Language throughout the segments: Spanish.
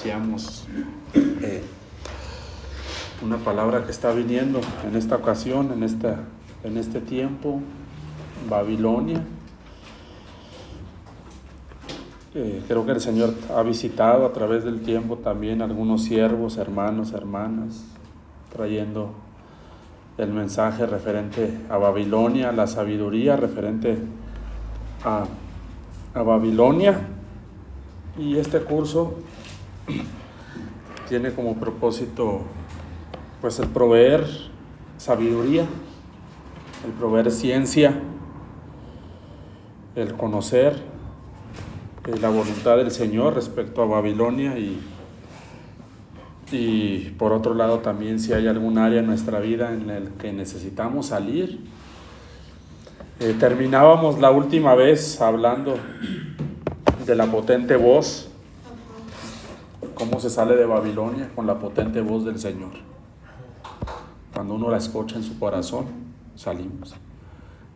Decíamos una palabra que está viniendo en esta ocasión, en este tiempo, Babilonia. Creo que el Señor ha visitado a través del tiempo también algunos siervos, hermanos, hermanas, trayendo el mensaje referente a Babilonia, la sabiduría referente a Babilonia. Y este curso tiene como propósito pues el proveer sabiduría, el proveer ciencia, el conocer la voluntad del Señor respecto a Babilonia y por otro lado también si hay algún área en nuestra vida en el que necesitamos salir. Terminábamos la última vez hablando de la potente voz, cómo se sale de Babilonia con la potente voz del Señor. Cuando uno la escucha en su corazón, salimos.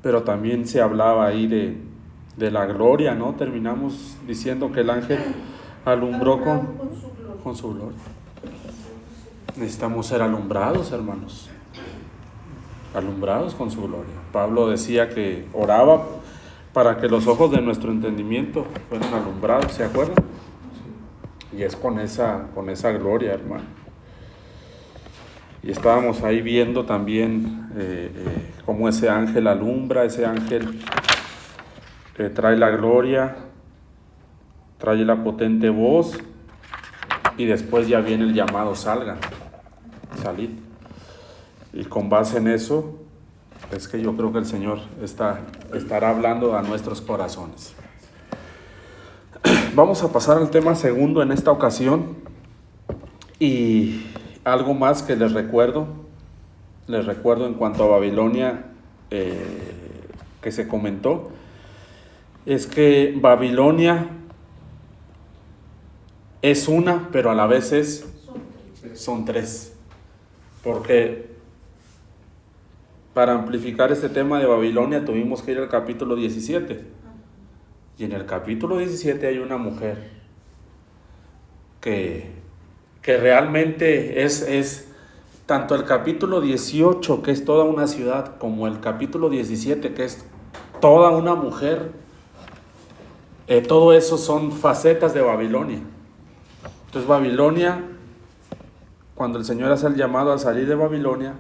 Pero también se hablaba ahí de la gloria, ¿no? Terminamos diciendo que el ángel alumbró con su gloria. Necesitamos ser alumbrados, hermanos. Alumbrados con su gloria. Pablo decía que oraba para que los ojos de nuestro entendimiento fueran alumbrados, ¿se acuerdan? Y es con esa gloria, hermano. Y estábamos ahí viendo también cómo ese ángel alumbra, ese ángel trae la gloria, trae la potente voz, y después ya viene el llamado: salgan, salid. Y con base en eso, es que yo creo que el Señor estará hablando a nuestros corazones. Vamos a pasar al tema segundo en esta ocasión. Y algo más que les recuerdo en cuanto a Babilonia que se comentó, es que Babilonia es una, pero a la vez son tres. Porque para amplificar este tema de Babilonia tuvimos que ir al capítulo 17. Y en el capítulo 17 hay una mujer que realmente es tanto el capítulo 18, que es toda una ciudad, como el capítulo 17, que es toda una mujer. Todo eso son facetas de Babilonia. Entonces Babilonia, cuando el Señor hace el llamado a salir de Babilonia,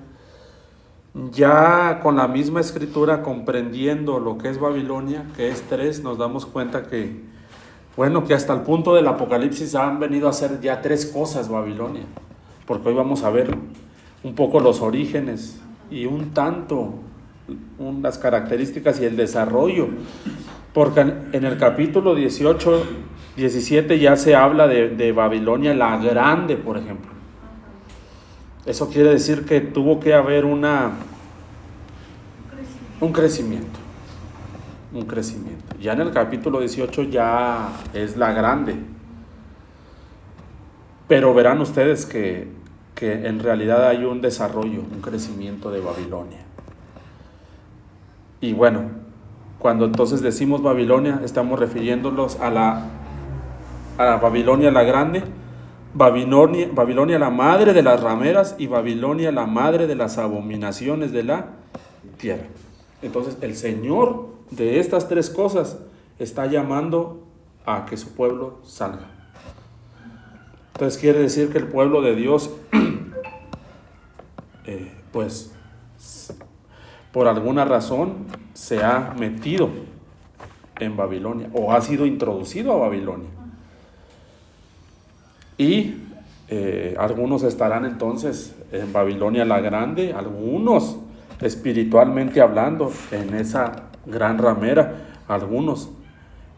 ya con la misma escritura, comprendiendo lo que es Babilonia, que es tres, nos damos cuenta que hasta el punto del Apocalipsis han venido a hacer ya tres cosas Babilonia, porque hoy vamos a ver un poco los orígenes y un tanto las características y el desarrollo, porque en el capítulo 18, 17 ya se habla de Babilonia la Grande, por ejemplo. Eso quiere decir que tuvo que haber un crecimiento. Ya en el capítulo 18 ya es la Grande. Pero verán ustedes que en realidad hay un desarrollo, un crecimiento de Babilonia. Y bueno, cuando entonces decimos Babilonia, estamos refiriéndonos a la Babilonia la Grande, Babilonia la madre de las rameras y Babilonia la madre de las abominaciones de la tierra. Entonces el Señor de estas tres cosas está llamando a que su pueblo salga. Entonces quiere decir que el pueblo de Dios pues por alguna razón se ha metido en Babilonia o ha sido introducido a Babilonia. Y algunos estarán entonces en Babilonia la Grande, algunos espiritualmente hablando en esa gran ramera, algunos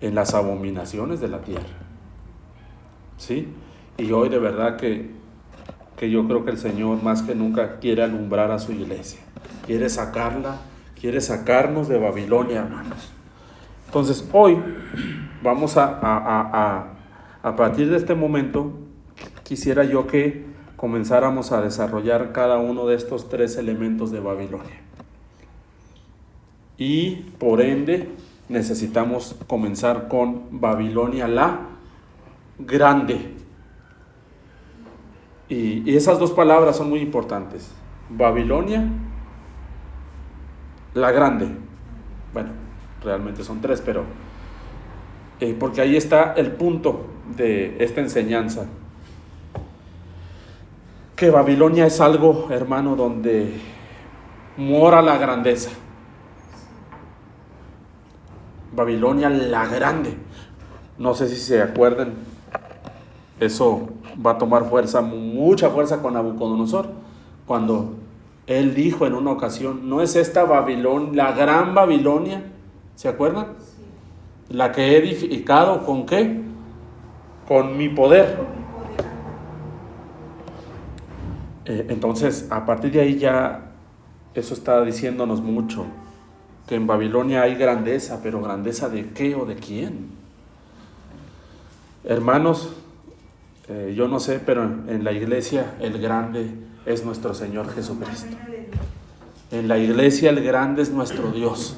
en las abominaciones de la tierra. ¿Sí? Y hoy de verdad que yo creo que el Señor más que nunca quiere alumbrar a su iglesia, quiere sacarnos de Babilonia, hermanos. Entonces hoy vamos a partir de este momento, quisiera yo que comenzáramos a desarrollar cada uno de estos tres elementos de Babilonia. Y por ende necesitamos comenzar con Babilonia la Grande. Y esas dos palabras son muy importantes. Babilonia, la grande. Bueno, realmente son tres, pero porque ahí está el punto de esta enseñanza. Que Babilonia es algo, hermano, donde mora la grandeza. Babilonia la grande. No sé si se acuerdan, eso va a tomar fuerza, mucha fuerza con Nabucodonosor, cuando él dijo en una ocasión, ¿no es esta Babilonia, la gran Babilonia? ¿Se acuerdan? La que he edificado, ¿con qué? Con mi poder. Entonces, a partir de ahí ya, eso está diciéndonos mucho, que en Babilonia hay grandeza, pero ¿grandeza de qué o de quién? Hermanos, yo no sé, pero en la iglesia el grande es nuestro Señor Jesucristo. En la iglesia el grande es nuestro Dios.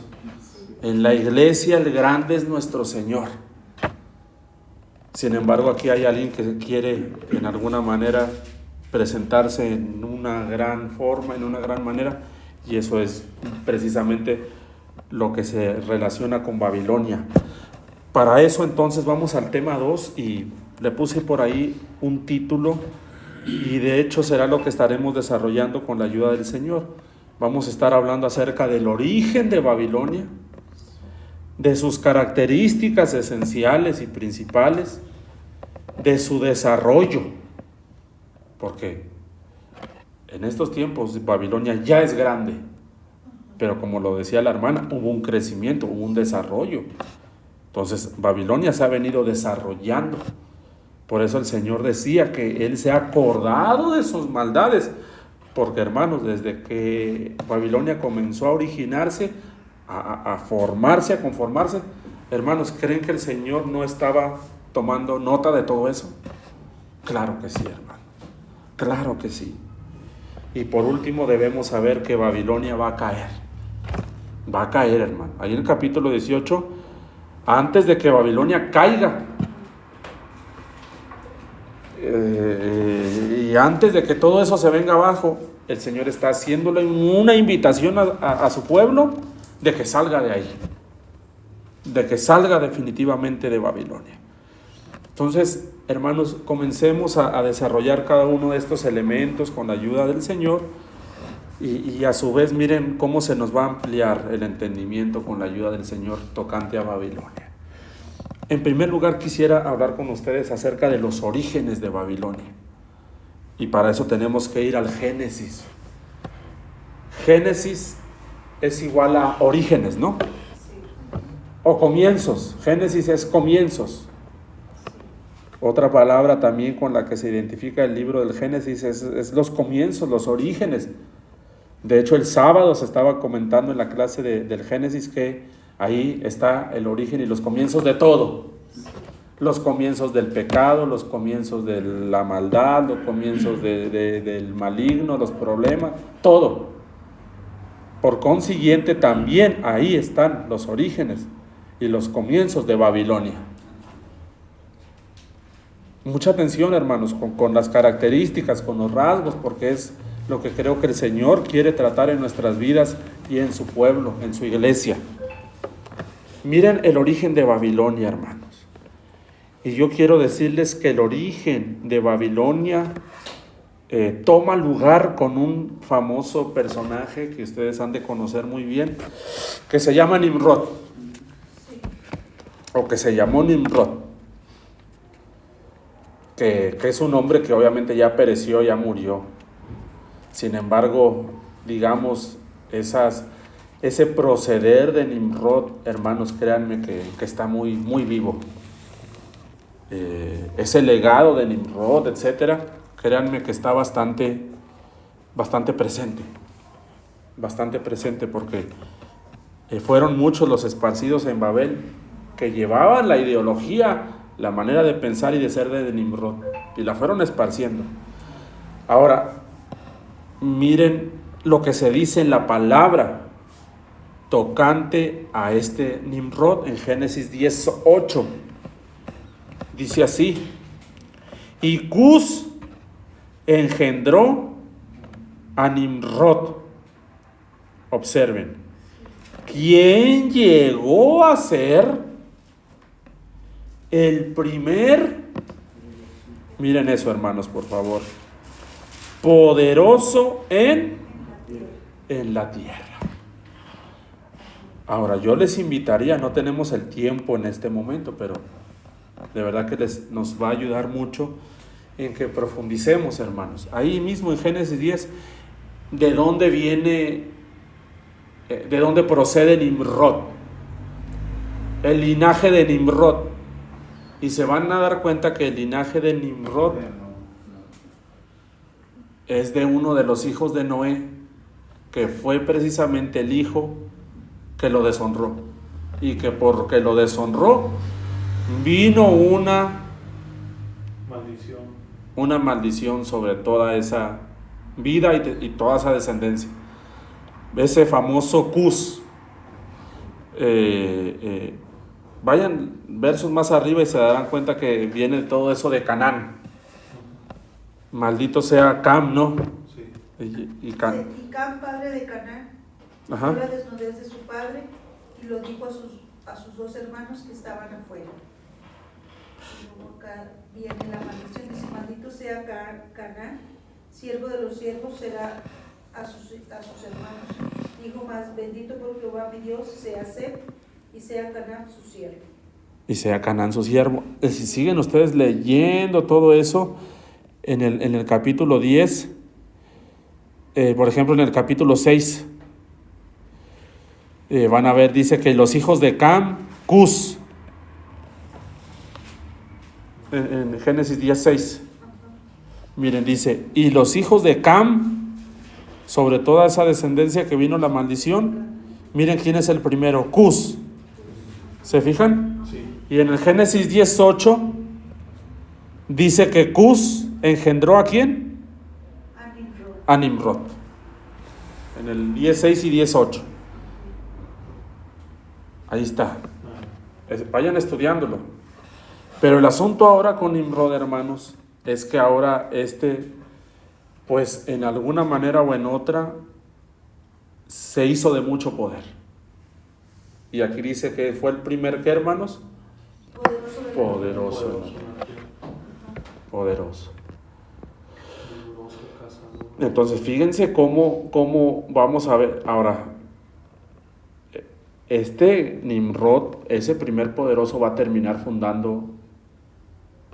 En la iglesia el grande es nuestro Señor. Sin embargo, aquí hay alguien que quiere en alguna manera presentarse en una gran forma, en una gran manera, y eso es precisamente lo que se relaciona con Babilonia. Para eso entonces vamos al tema 2 y le puse por ahí un título y de hecho será lo que estaremos desarrollando con la ayuda del Señor. Vamos a estar hablando acerca del origen de Babilonia, de sus características esenciales y principales, de su desarrollo, porque en estos tiempos Babilonia ya es grande, pero como lo decía la hermana, hubo un crecimiento, hubo un desarrollo. Entonces Babilonia se ha venido desarrollando. Por eso el Señor decía que Él se ha acordado de sus maldades, porque hermanos, desde que Babilonia comenzó a originarse, a formarse, a conformarse, hermanos, ¿creen que el Señor no estaba tomando nota de todo eso? Claro que sí, hermano, claro que sí. Y por último debemos saber que Babilonia va a caer, hermano. Ahí en el capítulo 18, antes de que Babilonia caiga, y antes de que todo eso se venga abajo, el Señor está haciéndole una invitación a su pueblo de que salga de ahí, de que salga definitivamente de Babilonia. Entonces, hermanos, comencemos a desarrollar cada uno de estos elementos con la ayuda del Señor y a su vez miren cómo se nos va a ampliar el entendimiento con la ayuda del Señor tocante a Babilonia. En primer lugar, quisiera hablar con ustedes acerca de los orígenes de Babilonia. Y para eso tenemos que ir al Génesis. Génesis es igual a orígenes, ¿no? O comienzos. Génesis es comienzos. Otra palabra también con la que se identifica el libro del Génesis es los comienzos, los orígenes. De hecho, el sábado se estaba comentando en la clase del Génesis que ahí está el origen y los comienzos de todo. Los comienzos del pecado, los comienzos de la maldad, los comienzos del maligno, los problemas, todo. Por consiguiente, también ahí están los orígenes y los comienzos de Babilonia. Mucha atención, hermanos, con las características, con los rasgos, porque es lo que creo que el Señor quiere tratar en nuestras vidas y en su pueblo, en su iglesia. Miren el origen de Babilonia, hermanos. Y yo quiero decirles que el origen de Babilonia toma lugar con un famoso personaje que ustedes han de conocer muy bien, que se llama Nimrod, o que se llamó Nimrod, que es un hombre que obviamente ya pereció, ya murió. Sin embargo, digamos, ese proceder de Nimrod, hermanos, créanme que está muy, muy vivo. Ese legado de Nimrod, etcétera, créanme que está bastante presente, porque fueron muchos los esparcidos en Babel que llevaban la ideología, la manera de pensar y de ser de Nimrod, y la fueron esparciendo. Ahora, miren lo que se dice en la palabra tocante a este Nimrod en Génesis 10:8. Dice así: y Cus engendró a Nimrod. Observen, ¿quién llegó a ser el primer, miren eso hermanos por favor, poderoso en la tierra? Ahora yo les invitaría, no tenemos el tiempo en este momento, pero de verdad que nos va a ayudar mucho en que profundicemos, hermanos. Ahí mismo en Génesis 10, ¿de dónde viene, de dónde procede Nimrod? El linaje de Nimrod. Y se van a dar cuenta que el linaje de Nimrod es de uno de los hijos de Noé, que fue precisamente el hijo que lo deshonró. Y que porque lo deshonró, vino una maldición sobre toda esa vida y toda esa descendencia. Ese famoso Cus. Vayan versos más arriba y se darán cuenta que viene todo eso de Canaán. Maldito sea Cam, ¿no? Sí. Y Cam, padre de Canaán, vio la desnudez de su padre y lo dijo a sus dos hermanos que estaban afuera. Y luego acá viene la maldición, dice: maldito sea Canaán, siervo de los siervos será a sus hermanos. Dijo más: bendito por Jehová mi Dios sea Seth, y sea Canaán su siervo. Y sea Canaán su siervo. Si siguen ustedes leyendo todo eso, en el capítulo 10, por ejemplo en el capítulo 6, van a ver, dice que los hijos de Cam, Cus, en Génesis 10:6. Miren, dice: y los hijos de Cam, sobre toda esa descendencia que vino la maldición, miren quién es el primero, Cus. ¿Se fijan? Sí. Y en el Génesis 10:8 dice que Cus engendró ¿a quién? A Nimrod. En el 10:6 y 10:8. Ahí está. Vayan estudiándolo. Pero el asunto ahora con Nimrod, hermanos, es que ahora pues en alguna manera o en otra, se hizo de mucho poder. Y aquí dice que fue el primer, ¿qué, hermanos? Poderoso. Entonces, fíjense cómo vamos a ver ahora. Nimrod, ese primer poderoso, va a terminar fundando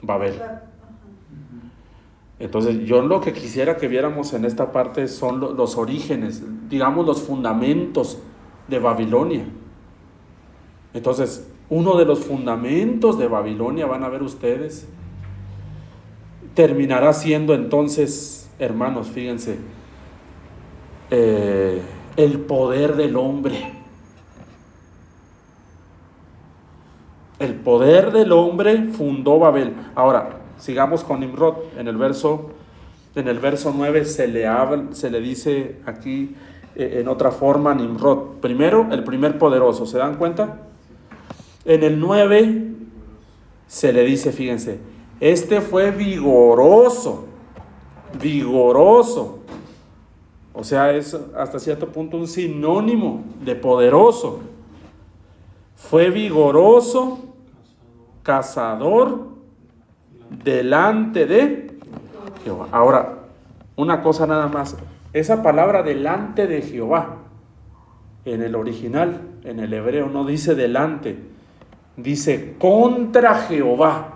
Babel. Entonces, yo lo que quisiera que viéramos en esta parte son los orígenes, digamos los fundamentos de Babilonia. Entonces, uno de los fundamentos de Babilonia, van a ver ustedes, terminará siendo entonces, hermanos, fíjense, el poder del hombre. El poder del hombre fundó Babel. Ahora, sigamos con Nimrod. En el verso 9 se le dice aquí en otra forma Nimrod. Primero, el primer poderoso. ¿Se dan cuenta? En el 9 se le dice, fíjense, fue vigoroso. O sea, es hasta cierto punto un sinónimo de poderoso. Fue vigoroso, cazador, delante de Jehová. Ahora, una cosa nada más. Esa palabra delante de Jehová, en el original, en el hebreo, no dice delante, dice contra Jehová.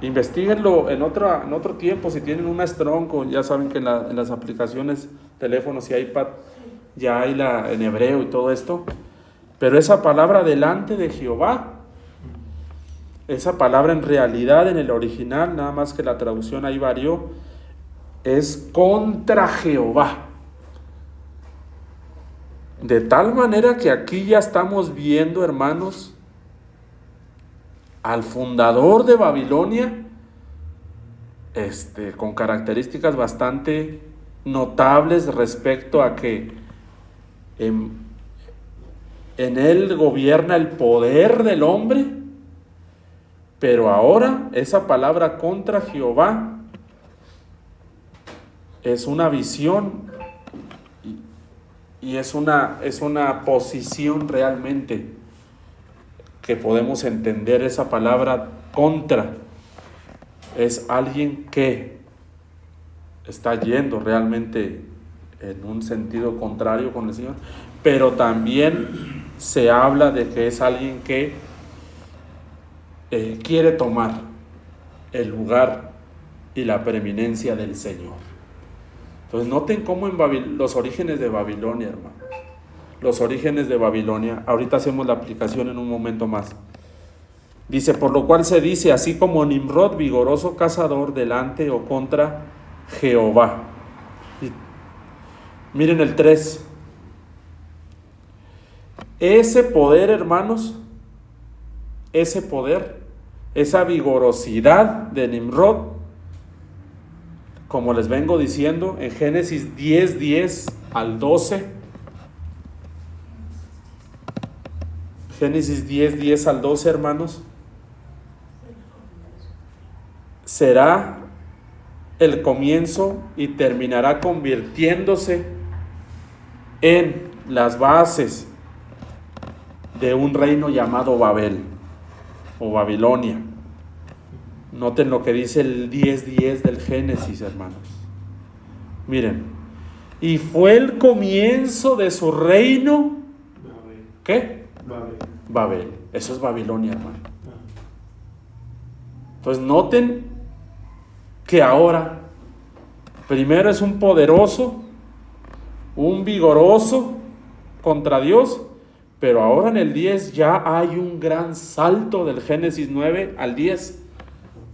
Investíguenlo en otro tiempo, si tienen una Strong, ya saben que en las aplicaciones, teléfonos y iPad, ya hay en hebreo y todo esto. Pero esa palabra delante de Jehová, esa palabra en realidad en el original, nada más que la traducción ahí varió, es contra Jehová. De tal manera que aquí ya estamos viendo, hermanos, al fundador de Babilonia, con características bastante notables respecto a que en él gobierna el poder del hombre, pero ahora esa palabra contra Jehová es una visión y es una posición realmente que podemos entender esa palabra contra. Es alguien que está yendo realmente en un sentido contrario con el Señor, pero también se habla de que es alguien que quiere tomar el lugar y la preeminencia del Señor. Entonces noten cómo los orígenes de Babilonia, hermanos, los orígenes de Babilonia, ahorita hacemos la aplicación en un momento más. Dice, por lo cual se dice, así como Nimrod, vigoroso cazador, delante o contra Jehová. Y miren el 3. Ese poder, hermanos, ese poder, esa vigorosidad de Nimrod, como les vengo diciendo, en Génesis 10 al 12, Génesis 10 al 12, hermanos, será el comienzo y terminará convirtiéndose en las bases de un reino llamado Babel o Babilonia. Noten lo que dice el 10 del Génesis, hermanos. Miren, y fue el comienzo de su reino. Babel. ¿Qué? Babel. Babel. Eso es Babilonia, hermano. Entonces noten que ahora, primero es un poderoso, un vigoroso contra Dios, pero ahora en el 10 ya hay un gran salto del Génesis 9 al 10.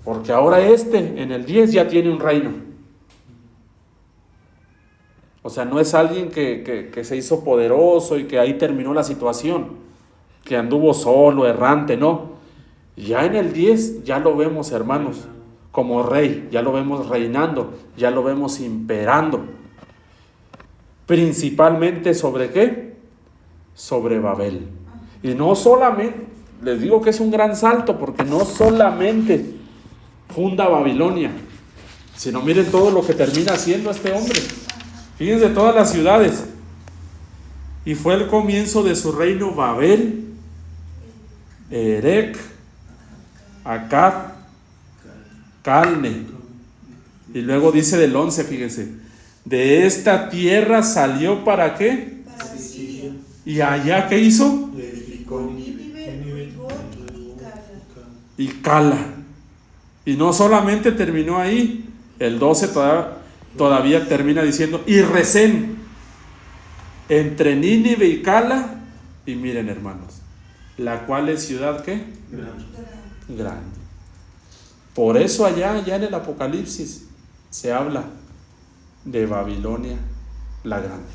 Porque ahora en el 10 ya tiene un reino. O sea, no es alguien que se hizo poderoso y que ahí terminó la situación, que anduvo solo, errante, no. Ya en el 10 ya lo vemos, hermanos, como rey, ya lo vemos reinando, ya lo vemos imperando. Principalmente ¿sobre qué? Sobre Babel. Y no solamente, les digo que es un gran salto, porque no solamente funda Babilonia, sino miren todo lo que termina haciendo este hombre. Fíjense todas las ciudades. Y fue el comienzo de su reino Babel, Erec, Akkad, Calne. Y luego dice del 11, fíjense, de esta tierra salió ¿para qué? Para Siria. Y allá ¿qué hizo? Le edificó Nínive, Rigor y Cala. Y Cala. Y no solamente terminó ahí, el 12 todavía termina diciendo, y Resén, entre Nínive y Cala, y miren, hermanos, la cual es ciudad ¿qué? Grande. Por eso allá en el Apocalipsis se habla de Babilonia la Grande.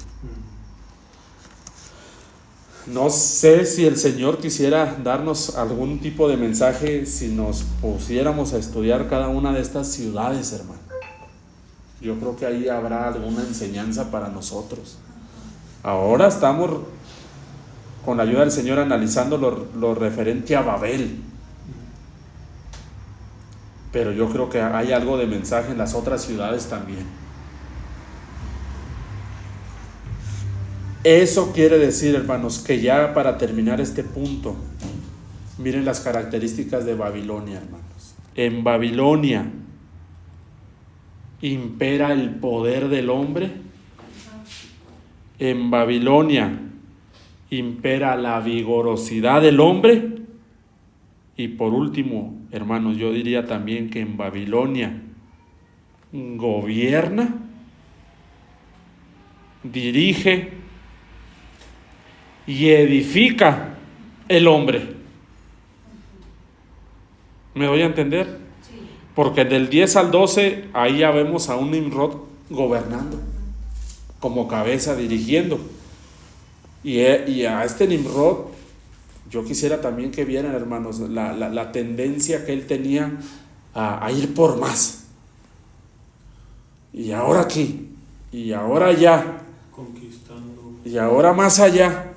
No sé si el Señor quisiera darnos algún tipo de mensaje si nos pusiéramos a estudiar cada una de estas ciudades, hermano. Yo creo que ahí habrá alguna enseñanza para nosotros. Ahora estamos con la ayuda del Señor analizando lo referente a Babel. Pero yo creo que hay algo de mensaje en las otras ciudades también. Eso quiere decir, hermanos, que ya para terminar este punto, miren las características de Babilonia, hermanos. En Babilonia impera el poder del hombre. En Babilonia impera la vigorosidad del hombre. Y por último, hermanos, yo diría también que en Babilonia gobierna, dirige y edifica el hombre. ¿Me doy a entender? Sí. Porque del 10 al 12 ahí ya vemos a un Nimrod gobernando, como cabeza, dirigiendo. Y a este Nimrod yo quisiera también que vieran, hermanos, la tendencia que él tenía a ir por más. Y ahora aquí, y ahora allá, conquistando, y ahora más allá,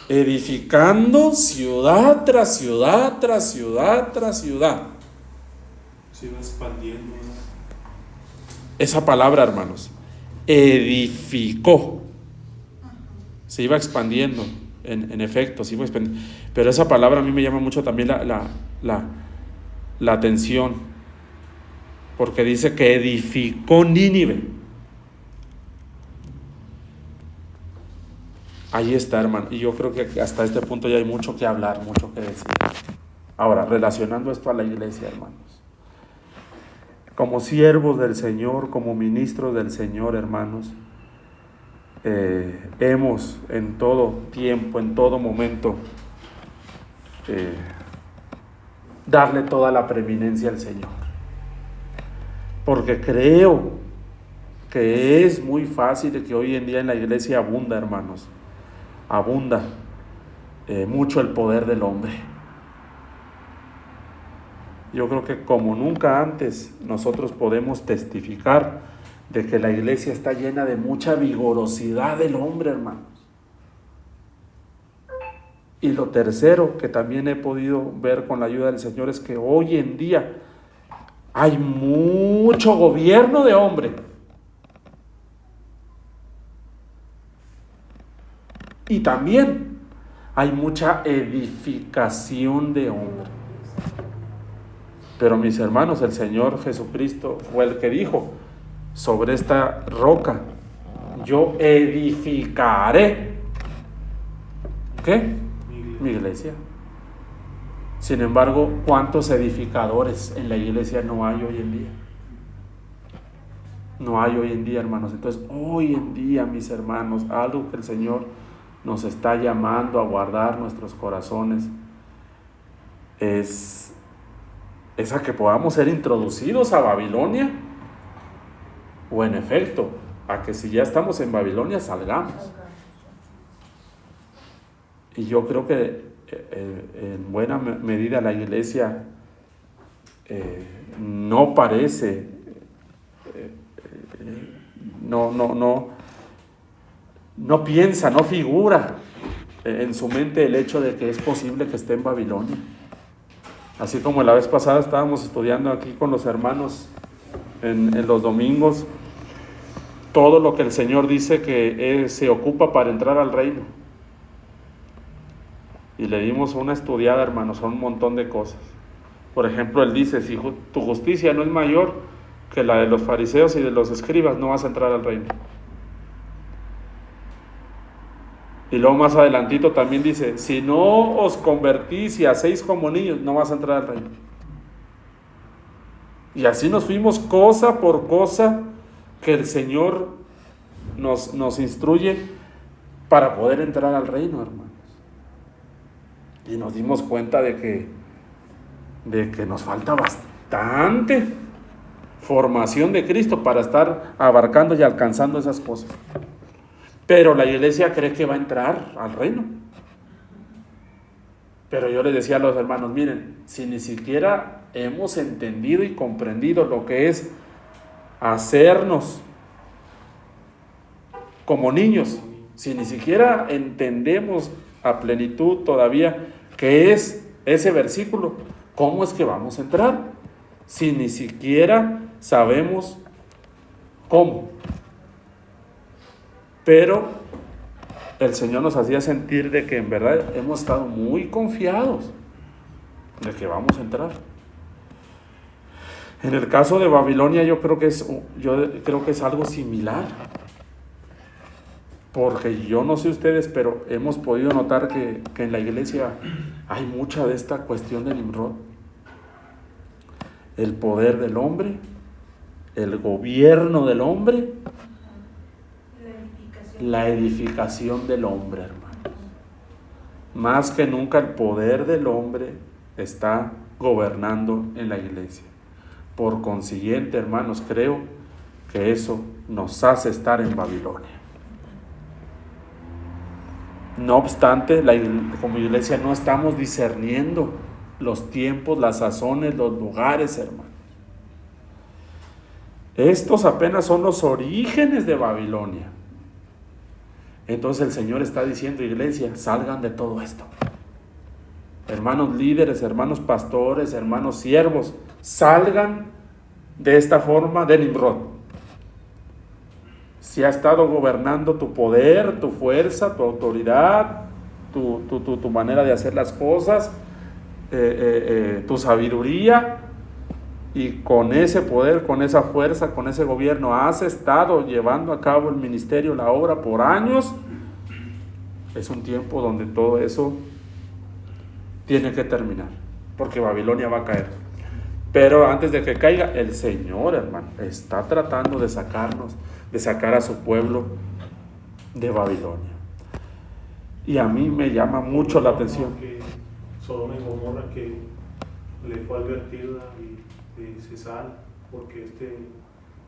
edificando ciudad tras ciudad, tras ciudad, tras ciudad. se iba expandiendo, ¿no? esa palabra, hermanos, edificó, se iba expandiendo, en efecto, se iba expandiendo, pero esa palabra a mí me llama mucho también la atención, porque dice que edificó Nínive. Ahí está, hermano, y yo creo que hasta este punto ya hay mucho que hablar, mucho que decir. Ahora, relacionando esto a la iglesia, hermanos, como siervos del Señor, como ministros del Señor, hermanos, hemos en todo tiempo, en todo momento, darle toda la preeminencia al Señor, porque creo que es muy fácil de que hoy en día en la iglesia abunda, hermanos, abunda mucho el poder del hombre. Yo creo que como nunca antes nosotros podemos testificar de que la iglesia está llena de mucha vigorosidad del hombre, hermanos. Y lo tercero que también he podido ver con la ayuda del Señor es que hoy en día hay mucho gobierno de hombre. Y también hay mucha edificación de hombre. Pero mis hermanos, el Señor Jesucristo fue el que dijo: sobre esta roca yo edificaré, ¿qué? Mi iglesia. Sin embargo, ¿cuántos edificadores en la iglesia no hay hoy en día? No hay hoy en día, hermanos. Entonces, hoy en día, mis hermanos, algo que el Señor nos está llamando a guardar nuestros corazones es a que podamos ser introducidos a Babilonia, o en efecto, a que si ya estamos en Babilonia salgamos. Y yo creo que en buena medida la iglesia no parece, no piensa, no figura en su mente el hecho de que es posible que esté en Babilonia. Así como la vez pasada estábamos estudiando aquí con los hermanos en los domingos, todo lo que el Señor dice que se ocupa para entrar al reino. Y le dimos una estudiada, hermanos, son un montón de cosas. Por ejemplo, Él dice: si tu justicia no es mayor que la de los fariseos y de los escribas, no vas a entrar al reino. Y luego más adelantito también dice: si no os convertís y hacéis como niños, no vas a entrar al reino. Y así nos fuimos cosa por cosa que el Señor nos instruye para poder entrar al reino, hermanos. Y nos dimos cuenta de que nos falta bastante formación de Cristo para estar abarcando y alcanzando esas cosas. Pero la iglesia cree que va a entrar al reino. Pero yo les decía a los hermanos: miren, si ni siquiera hemos entendido y comprendido lo que es hacernos como niños, si ni siquiera entendemos a plenitud todavía qué es ese versículo, ¿cómo es que vamos a entrar? Si ni siquiera sabemos cómo. Pero el Señor nos hacía sentir de que en verdad hemos estado muy confiados de que vamos a entrar. En el caso de Babilonia yo creo que es algo similar, porque yo no sé ustedes, pero hemos podido notar que en la iglesia hay mucha de esta cuestión del Nimrod, el poder del hombre, el gobierno del hombre, la edificación del hombre, hermanos. Más que nunca el poder del hombre está gobernando en la iglesia. Por consiguiente, hermanos, creo que eso nos hace estar en Babilonia. No obstante, como iglesia no estamos discerniendo los tiempos, las sazones, los lugares, hermanos. Estos apenas son los orígenes de Babilonia. Entonces el Señor está diciendo: iglesia, salgan de todo esto. Hermanos líderes, hermanos pastores, hermanos siervos, salgan de esta forma de Nimrod. si ha estado gobernando tu poder, tu fuerza, tu autoridad, tu manera de hacer las cosas, tu sabiduría, y con ese poder, con esa fuerza, con ese gobierno has estado llevando a cabo el ministerio, la obra por años, es un tiempo donde todo eso tiene que terminar, porque Babilonia va a caer. Pero antes de que caiga, el Señor, hermano, está tratando de sacarnos, de sacar a su pueblo de Babilonia. Y a mí me llama mucho la atención. Sodoma y Gomorra, que le fue advertida y se sal, porque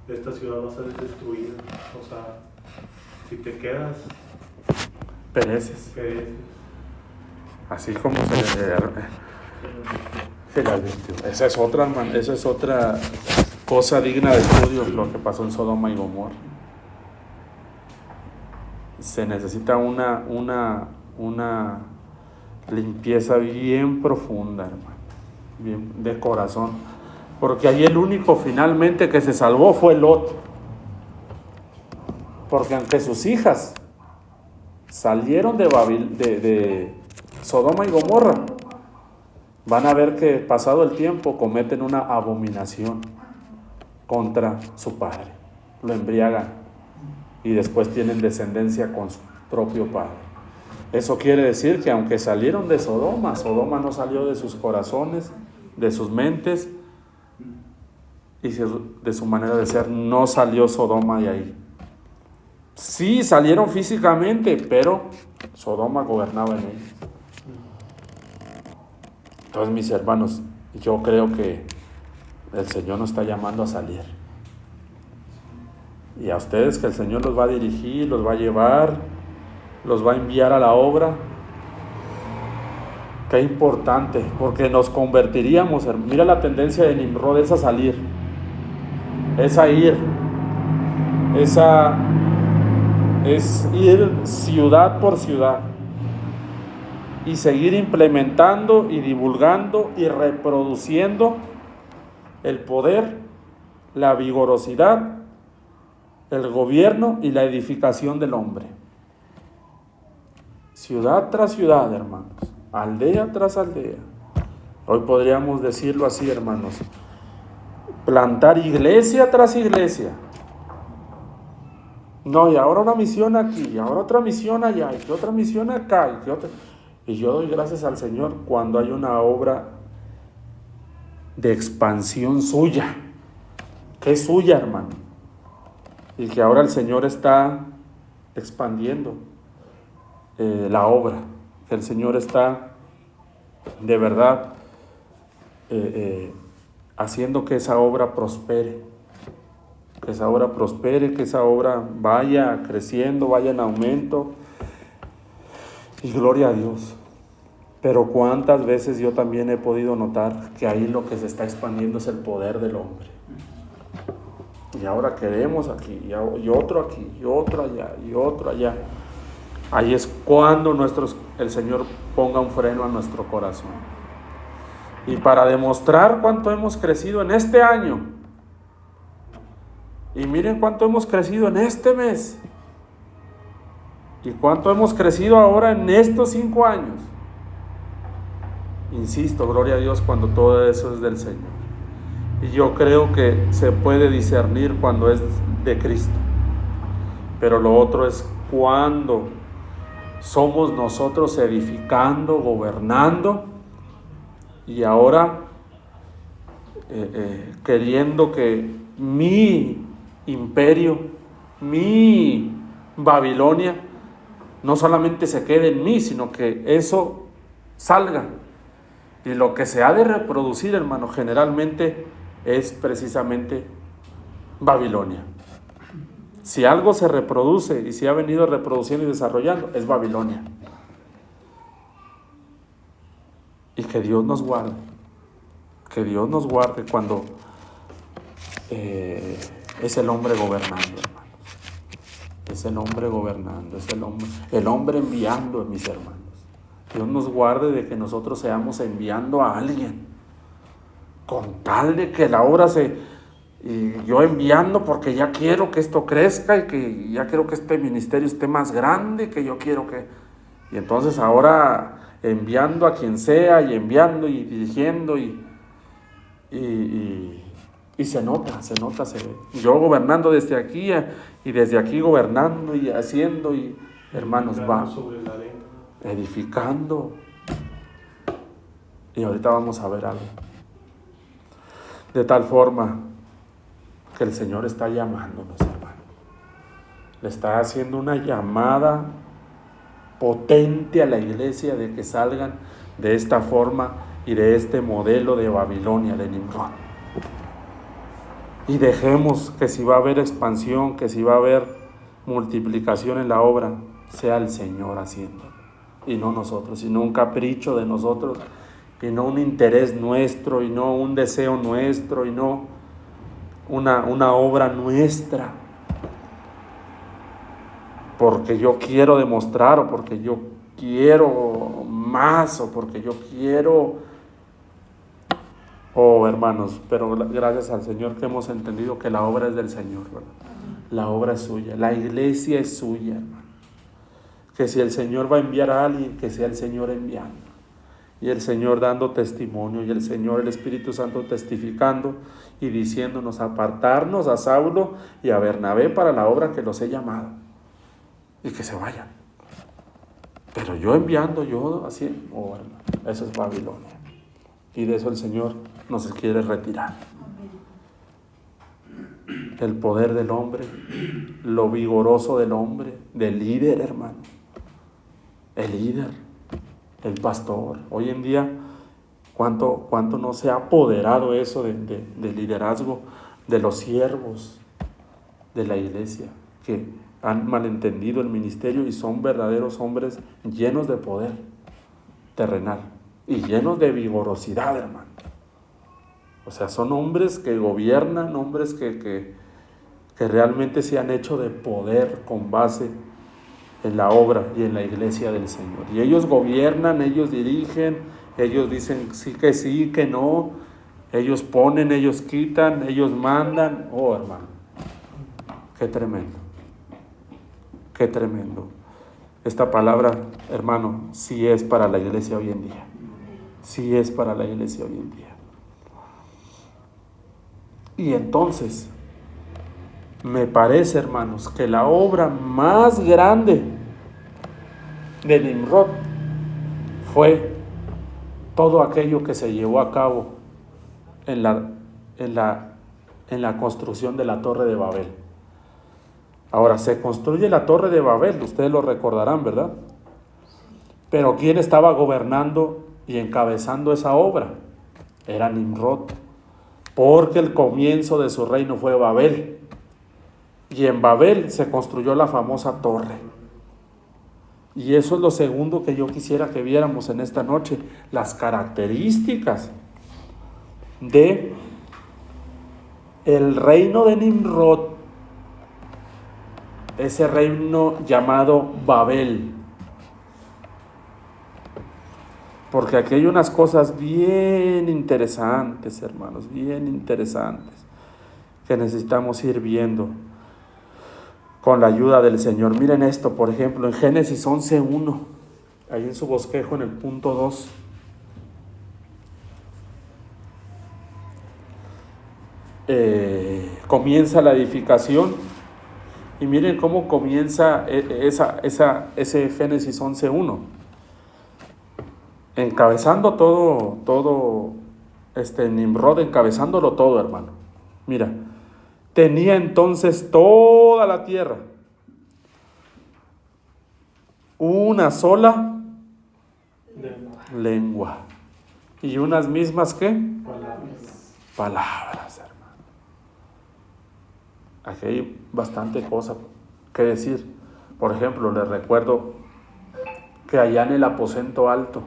esta ciudad va a ser destruida. O sea, si te quedas, pereces. Así como se le advirtió. Esa es otra cosa digna de estudio, lo que pasó en Sodoma y Gomorra. Se necesita una limpieza bien profunda, hermano, bien de corazón, porque ahí el único finalmente que se salvó fue Lot, porque aunque sus hijas salieron de Sodoma y Gomorra, van a ver que pasado el tiempo cometen una abominación contra su padre, lo embriagan y después tienen descendencia con su propio padre. Eso quiere decir que aunque salieron de Sodoma, Sodoma no salió de sus corazones, de sus mentes y de su manera de ser. No salió Sodoma de ahí. Sí salieron físicamente, pero Sodoma gobernaba en ellos. Entonces, mis hermanos, yo creo que el Señor nos está llamando a salir. Y a ustedes que el Señor los va a dirigir, los va a llevar, los va a enviar a la obra. Qué importante, porque nos convertiríamos. Mira la tendencia de Nimrod, es a salir, es a ir, es ir ciudad por ciudad y seguir implementando y divulgando y reproduciendo el poder, la vigorosidad, el gobierno y la edificación del hombre. Ciudad tras ciudad, hermanos, aldea tras aldea. Hoy podríamos decirlo así, hermanos, plantar iglesia tras iglesia. No, y ahora una misión aquí, y ahora otra misión allá, y que otra misión acá, y que otra. Y yo doy gracias al Señor cuando hay una obra de expansión suya, que es suya, hermano, y que ahora el Señor está expandiendo la obra, que el Señor está de verdad haciendo que esa obra prospere, que esa obra vaya creciendo, vaya en aumento, y gloria a Dios. Pero cuántas veces yo también he podido notar que ahí lo que se está expandiendo es el poder del hombre. Y ahora queremos aquí, y otro aquí, y otro allá, y otro allá. Ahí es cuando el Señor ponga un freno a nuestro corazón. Y para demostrar cuánto hemos crecido en este año, y miren cuánto hemos crecido en este mes, y cuánto hemos crecido ahora en estos 5 años. Insisto, gloria a Dios cuando todo eso es del Señor. Y yo creo que se puede discernir cuando es de Cristo. Pero lo otro es cuando somos nosotros edificando, gobernando, y ahora queriendo que mi imperio, mi Babilonia, no solamente se quede en mí, sino que eso salga. Y lo que se ha de reproducir, hermano, generalmente es precisamente Babilonia. Si algo se reproduce y se ha venido reproduciendo y desarrollando, es Babilonia. Y que Dios nos guarde. Que Dios nos guarde cuando es el hombre gobernando, hermanos. Es el hombre gobernando, es el hombre enviando, mis hermanos. Dios nos guarde de que nosotros seamos enviando a alguien, con tal de que la obra Y yo enviando porque ya quiero que esto crezca y que ya quiero que este ministerio esté más grande, que yo quiero que... Y entonces ahora enviando a quien sea y enviando y dirigiendo y se nota, se ve. Yo gobernando desde aquí y desde aquí gobernando y haciendo y hermanos va edificando. Y ahorita vamos a ver algo. De tal forma que el Señor está llamándonos, hermano. Le está haciendo una llamada potente a la iglesia de que salgan de esta forma y de este modelo de Babilonia, de Nimrod. Y dejemos que si va a haber expansión, que si va a haber multiplicación en la obra, sea el Señor haciéndolo. Y no nosotros, y no un capricho de nosotros, y no un interés nuestro, y no un deseo nuestro, y no una obra nuestra. Porque yo quiero demostrar, o porque yo quiero más, o porque yo quiero... Oh, hermanos, pero gracias al Señor que hemos entendido que la obra es del Señor, ¿verdad? La obra es suya, la iglesia es suya, hermano. Que si el Señor va a enviar a alguien, que sea el Señor enviando. Y el Señor dando testimonio, y el Señor, el Espíritu Santo testificando y diciéndonos apartarnos a Saulo y a Bernabé para la obra que los he llamado. Y que se vayan. Pero yo enviando, yo así, oh, hermano, eso es Babilonia. Y de eso el Señor nos quiere retirar. El poder del hombre, lo vigoroso del hombre, del líder, hermano. El líder, el pastor. Hoy en día, ¿cuánto no se ha apoderado eso de liderazgo de los siervos de la iglesia? Que han malentendido el ministerio y son verdaderos hombres llenos de poder terrenal. Y llenos de vigorosidad, hermano. O sea, son hombres que gobiernan, hombres que realmente se han hecho de poder con base en la obra y en la iglesia del Señor. Y ellos gobiernan, ellos dirigen, ellos dicen sí, que no, ellos ponen, ellos quitan, ellos mandan. Oh, hermano, qué tremendo, qué tremendo. Esta palabra, hermano, sí es para la iglesia hoy en día. Sí es para la iglesia hoy en día. Y entonces, me parece, hermanos, que la obra más grande de Nimrod fue todo aquello que se llevó a cabo en la construcción de la Torre de Babel. Ahora, se construye la Torre de Babel, ustedes lo recordarán, ¿verdad? Pero ¿quién estaba gobernando y encabezando esa obra? Era Nimrod, porque el comienzo de su reino fue Babel, y en Babel se construyó la famosa torre. Y eso es lo segundo que yo quisiera que viéramos en esta noche, las características de el reino de Nimrod, ese reino llamado Babel. Porque aquí hay unas cosas bien interesantes, hermanos, bien interesantes, que necesitamos ir viendo con la ayuda del Señor. Miren esto, por ejemplo, en Génesis 11:1, ahí en su bosquejo en el punto 2. Comienza la edificación, y miren cómo comienza ese Génesis 11:1. Encabezando todo, Nimrod encabezándolo todo, hermano. Mira, tenía entonces toda la tierra una sola lengua. ¿Y unas mismas qué? Palabras, hermano. Aquí hay bastante cosa que decir. Por ejemplo, les recuerdo que allá en el aposento alto,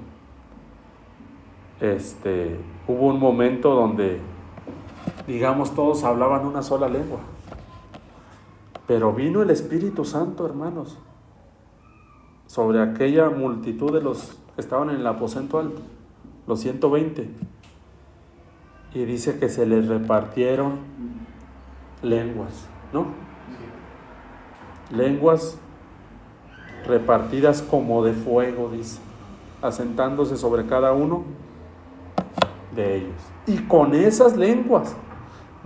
hubo un momento donde, digamos, todos hablaban una sola lengua. Pero vino el Espíritu Santo, hermanos, sobre aquella multitud de los que estaban en el aposento alto, los 120. Y dice que se les repartieron lenguas, ¿no? Sí. Lenguas repartidas como de fuego, dice, asentándose sobre cada uno de ellos. Y con esas lenguas,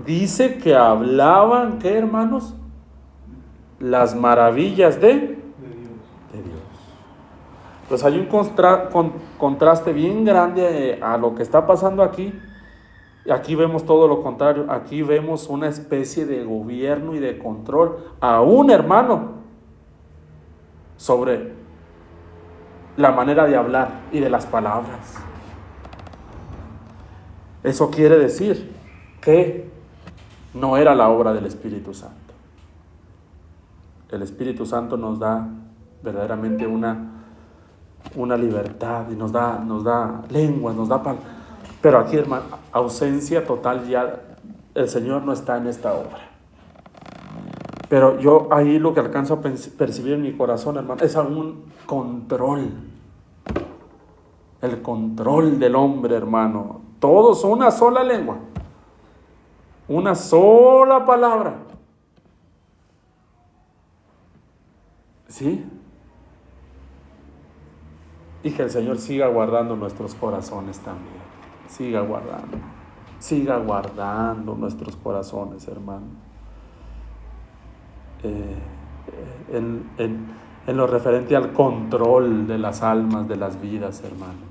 dice que hablaban, ¿qué, hermanos? Las maravillas de Dios. Pues hay un contraste bien grande a lo que está pasando aquí. Aquí vemos todo lo contrario. Aquí vemos una especie de gobierno y de control, aún, hermano, sobre la manera de hablar y de las palabras. Eso quiere decir que no era la obra del Espíritu Santo. El Espíritu Santo nos da verdaderamente una libertad y nos da lenguas, nos da palabras. Pero aquí, hermano, ausencia total, ya el Señor no está en esta obra. Pero yo ahí lo que alcanzo a percibir en mi corazón, hermano, es algún control. El control del hombre, hermano. Todos una sola lengua. Una sola palabra. ¿Sí? Y que el Señor siga guardando nuestros corazones también. Siga guardando nuestros corazones, hermano. En lo referente al control de las almas, de las vidas, hermanos.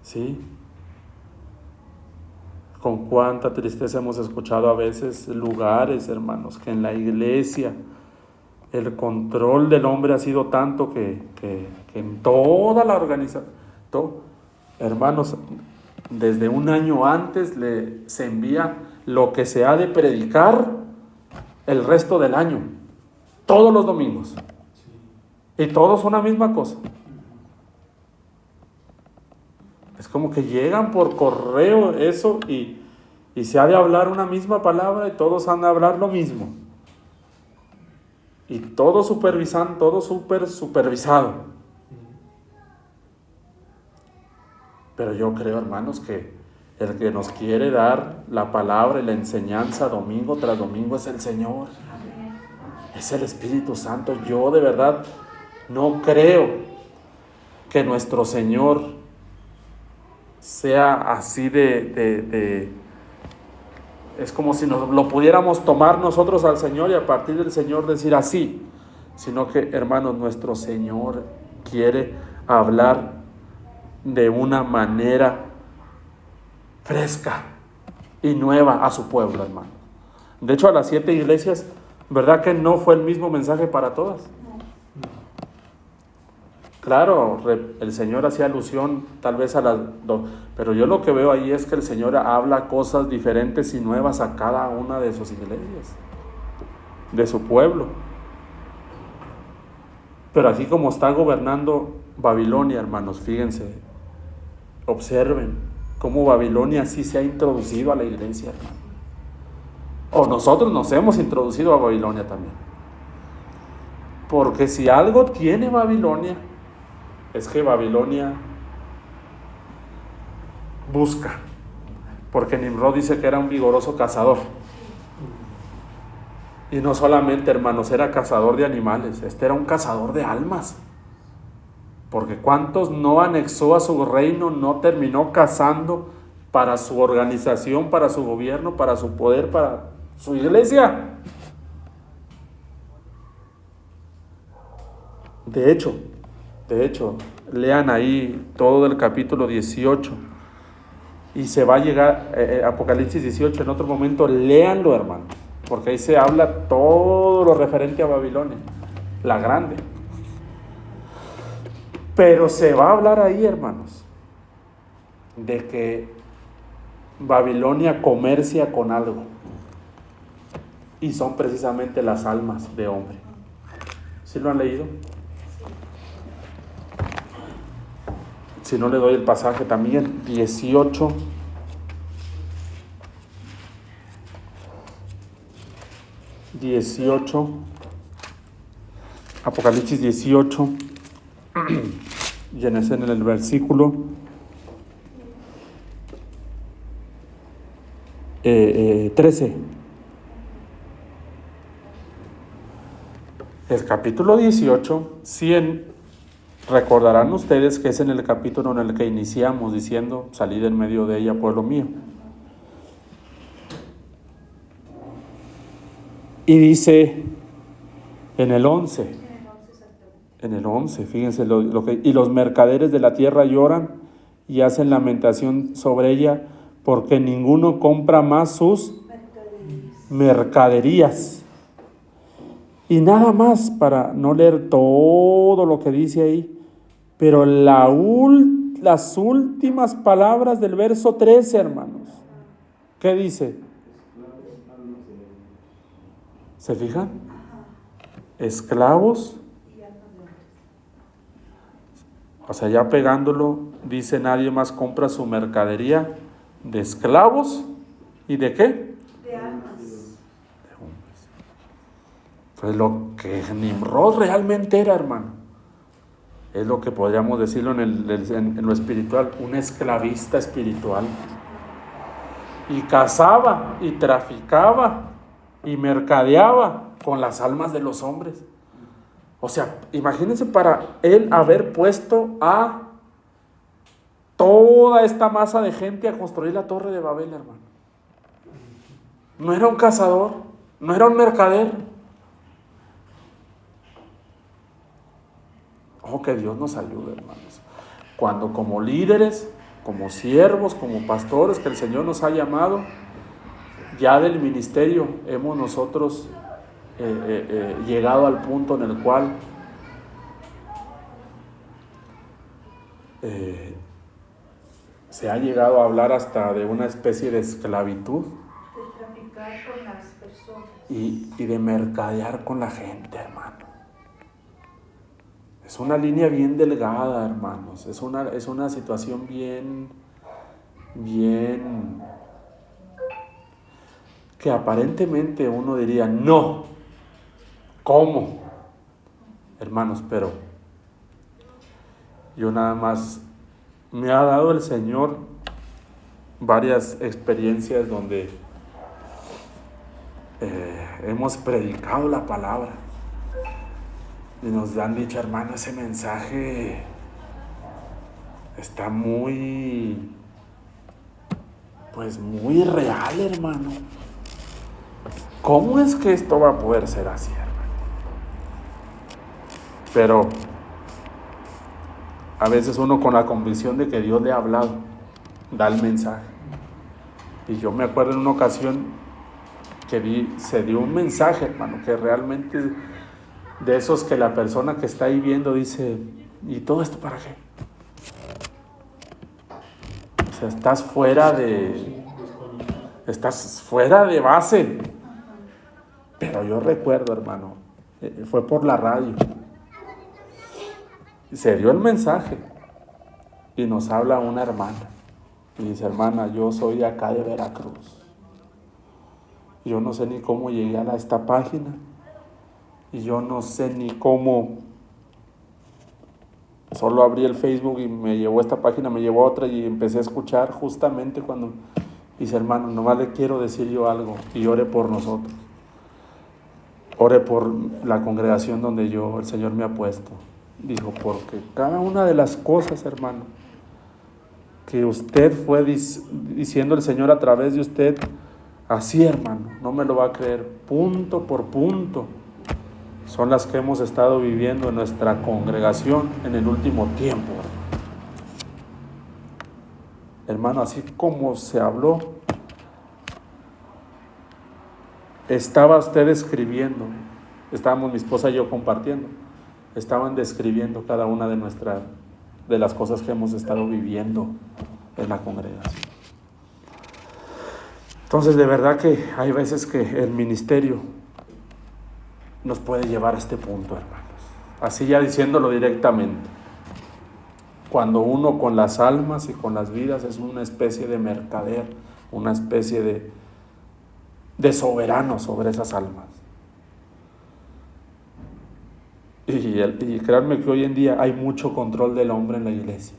¿Sí? Con cuánta tristeza hemos escuchado a veces lugares, hermanos, que en la iglesia el control del hombre ha sido tanto que en toda la organización, hermanos, desde un año antes se envía lo que se ha de predicar el resto del año, todos los domingos, y todos una misma cosa. Es como que llegan por correo eso y se ha de hablar una misma palabra y todos han de hablar lo mismo. Y todo supervisando, todo súper supervisado. Pero yo creo, hermanos, que el que nos quiere dar la palabra y la enseñanza domingo tras domingo es el Señor. Es el Espíritu Santo. Yo de verdad no creo que nuestro Señor sea así es como si nos lo pudiéramos tomar nosotros al Señor y a partir del Señor decir así, sino que, hermanos, nuestro Señor quiere hablar de una manera fresca y nueva a su pueblo, hermano. De hecho, a las 7 iglesias, ¿verdad que no fue el mismo mensaje para todas? Claro, el Señor hacía alusión tal vez a las dos, pero yo lo que veo ahí es que el Señor habla cosas diferentes y nuevas a cada una de sus iglesias, de su pueblo. Pero así como está gobernando Babilonia, hermanos, fíjense, observen cómo Babilonia sí se ha introducido a la iglesia, hermano. O nosotros nos hemos introducido a Babilonia también. Porque si algo tiene Babilonia, es que Babilonia busca, porque Nimrod dice que era un vigoroso cazador. Y no solamente, hermanos, era cazador de animales, era un cazador de almas. Porque cuántos no anexó a su reino, no terminó cazando para su organización, para su gobierno, para su poder, para su iglesia. De hecho, lean ahí todo el capítulo 18 y se va a llegar, Apocalipsis 18, en otro momento, léanlo, hermanos, porque ahí se habla todo lo referente a Babilonia, la grande. Pero se va a hablar ahí, hermanos, de que Babilonia comercia con algo, y son precisamente las almas de hombre. ¿Sí lo han leído? Si no, le doy el pasaje también, 18. Apocalipsis 18, y en el versículo 13. El capítulo 18, recordarán ustedes que es en el capítulo en el que iniciamos diciendo, salid en medio de ella, pueblo mío. Y dice en el 11, fíjense lo que, y los mercaderes de la tierra lloran y hacen lamentación sobre ella, porque ninguno compra más sus mercaderías. Y nada más, para no leer todo lo que dice ahí, pero las últimas palabras del verso 13, hermanos, ¿qué dice? ¿Se fijan? Esclavos. O sea, ya pegándolo, dice, nadie más compra su mercadería de esclavos. ¿Y de qué? De almas. Pues lo que Nimrod realmente era, hermano, es lo que podríamos decirlo en lo espiritual, un esclavista espiritual. Y cazaba, y traficaba, y mercadeaba con las almas de los hombres. O sea, imagínense para él haber puesto a toda esta masa de gente a construir la Torre de Babel, hermano. No era un cazador, no era un mercader. Ojo, que Dios nos ayude, hermanos. Cuando como líderes, como siervos, como pastores que el Señor nos ha llamado, ya del ministerio hemos nosotros llegado al punto en el cual se ha llegado a hablar hasta de una especie de esclavitud. De traficar con las personas. Y de mercadear con la gente, hermano. Es una línea bien delgada, hermanos. Es una situación bien que aparentemente uno diría, no, ¿cómo? Hermanos, pero yo nada más, me ha dado el Señor varias experiencias donde hemos predicado la palabra y nos han dicho, hermano, ese mensaje está muy real, hermano. ¿Cómo es que esto va a poder ser así, hermano? Pero a veces uno con la convicción de que Dios le ha hablado, da el mensaje. Y yo me acuerdo en una ocasión que se dio un mensaje, hermano, que realmente de esos que la persona que está ahí viendo dice, ¿y todo esto para qué? O sea, estás fuera de base. Pero yo recuerdo, hermano, fue por la radio. Se dio el mensaje y nos habla una hermana. Y dice, hermana, yo soy de acá de Veracruz. Yo no sé ni cómo llegué a esta página. Y yo no sé ni cómo. Solo abrí el Facebook y me llevó a esta página, me llevó a otra y empecé a escuchar justamente cuando dice, hermano, nomás le quiero decir yo algo y ore por nosotros. Ore por la congregación donde el Señor me ha puesto. Dijo, porque cada una de las cosas, hermano, que usted fue diciendo el Señor a través de usted, así, hermano, no me lo va a creer, punto por punto, son las que hemos estado viviendo en nuestra congregación en el último tiempo. Hermano, así como se habló, estaba usted escribiendo, estábamos mi esposa y yo compartiendo, estaban describiendo cada una de las cosas que hemos estado viviendo en la congregación. Entonces, de verdad que hay veces que el ministerio nos puede llevar a este punto, hermanos. Así ya diciéndolo directamente. Cuando uno con las almas y con las vidas es una especie de mercader, una especie de soberano sobre esas almas. Y créanme que hoy en día hay mucho control del hombre en la iglesia.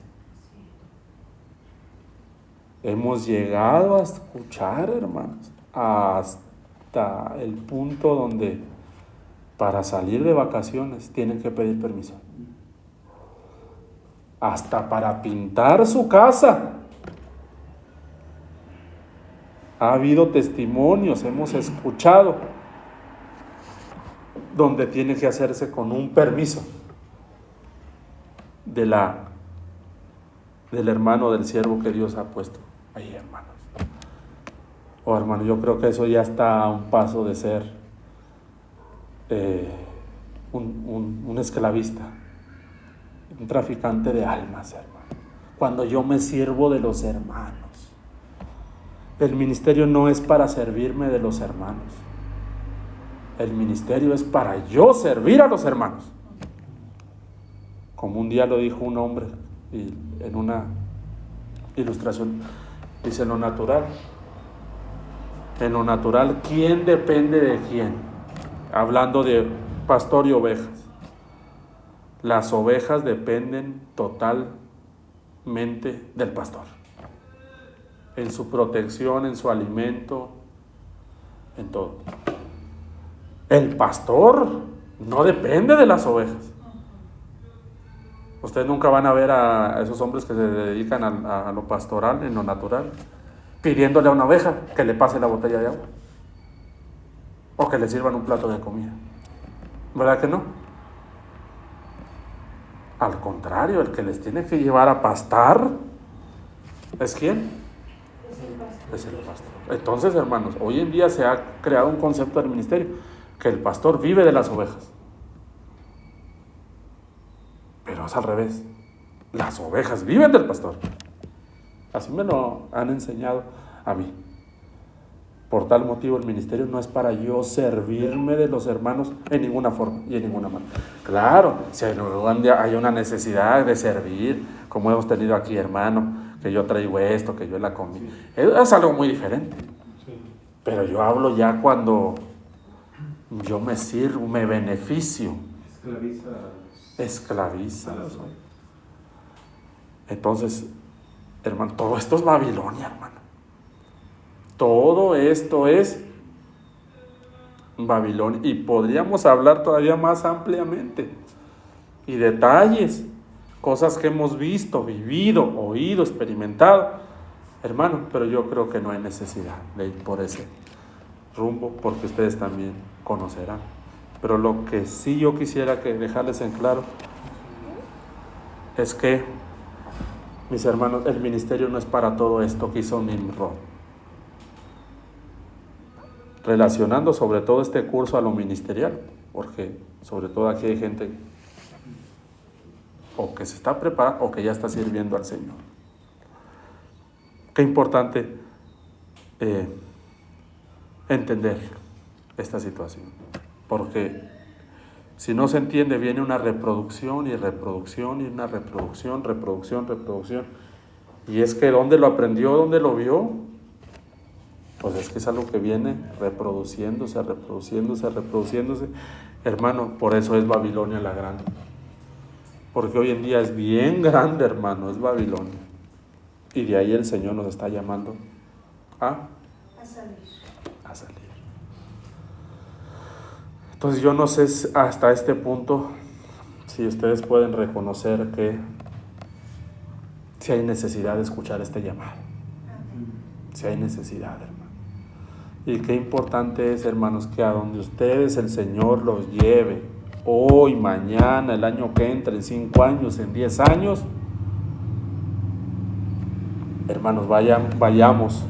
Hemos llegado a escuchar, hermanos, hasta el punto donde para salir de vacaciones tienen que pedir permiso. Hasta para pintar su casa. Ha habido testimonios, hemos escuchado, donde tiene que hacerse con un permiso del hermano, del siervo que Dios ha puesto ahí, hermanos. Hermano, yo creo que eso ya está a un paso de ser un esclavista, un traficante de almas, hermano. Cuando yo me sirvo de los hermanos, el ministerio no es para servirme de los hermanos. El ministerio es para yo servir a los hermanos. Como un día lo dijo un hombre y en una ilustración, dice: en lo natural, ¿quién depende de quién? Hablando de pastor y ovejas. Las ovejas dependen totalmente del pastor, en su protección, en su alimento, en todo. El pastor no depende de las ovejas. Ustedes nunca van a ver a esos hombres que se dedican a lo pastoral, en lo natural, pidiéndole a una oveja que le pase la botella de agua o que le sirvan un plato de comida. ¿Verdad que no? Al contrario, el que les tiene que llevar a pastar ¿es quién? Es el pastor. Entonces, hermanos, hoy en día se ha creado un concepto del ministerio, que el pastor vive de las ovejas. Pero es al revés. Las ovejas viven del pastor. Así me lo han enseñado a mí. Por tal motivo, el ministerio no es para yo servirme de los hermanos en ninguna forma y en ninguna manera. Claro, si hay una necesidad de servir, como hemos tenido aquí, hermano, que yo traigo esto, que yo la comí, es algo muy diferente. Pero yo hablo ya cuando yo me sirvo, me beneficio. Esclaviza. Entonces, hermano, todo esto es Babilonia, hermano. Todo esto es Babilonia. Y podríamos hablar todavía más ampliamente. Y detalles, cosas que hemos visto, vivido, oído, experimentado. Hermano, pero yo creo que no hay necesidad de ir por ese rumbo, porque ustedes también conocerán. Pero lo que sí yo quisiera que dejarles en claro es que, mis hermanos, el ministerio no es para todo esto que hizo Nimrod. Relacionando sobre todo este curso a lo ministerial, porque sobre todo aquí hay gente o que se está preparando o que ya está sirviendo al Señor. Qué importante entender esta situación, porque si no se entiende, viene una reproducción y reproducción y una reproducción, y es que ¿dónde lo aprendió? ¿Dónde lo vio? Pues es que es algo que viene reproduciéndose. Hermano, por eso es Babilonia la grande. Porque hoy en día es bien grande, hermano, es Babilonia. Y de ahí el Señor nos está llamando a salir. Entonces yo no sé hasta este punto si ustedes pueden reconocer que si hay necesidad de escuchar este llamado. Si hay necesidad, hermano. Y qué importante es, hermanos, que a donde ustedes el Señor los lleve, hoy, mañana, el año que entra, en 5 años, en 10 años, hermanos, vayamos